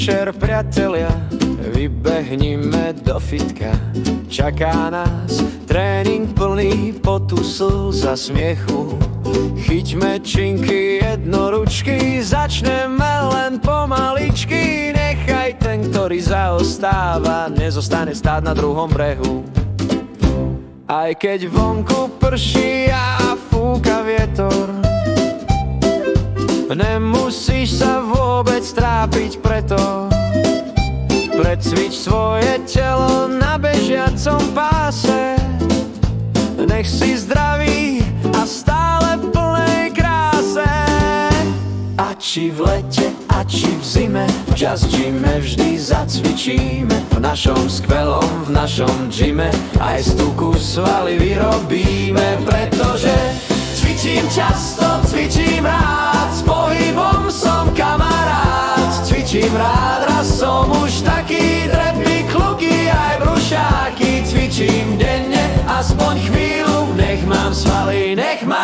večer, priatelia, vybehnime do fitka. Čaká nás tréning plný potu, slz a smiechu. Chyťme činky jednoručky, začneme len pomaličky. Nechaj ten, ktorý zaostáva, nezostane stáť na druhom brehu. Aj keď vonku prší a fúka vietor, nemusíš sa vôbec trápiť preto. Precvič svoje telo na bežiacom páse. Nech si zdravý a stále v plnej kráse. A či v lete, a či v zime, v Just Gyme vždy zacvičíme. V našom skvelom, v našom gyme aj z tuku svaly vyrobíme. Pretože cvičím často, cvičím rád, s pohybom som kamarát. Cvičím rád, raz som už taký drepný, kluky aj brušáky. Cvičím denne, aspoň chvíľu, nech mám svaly, nech mám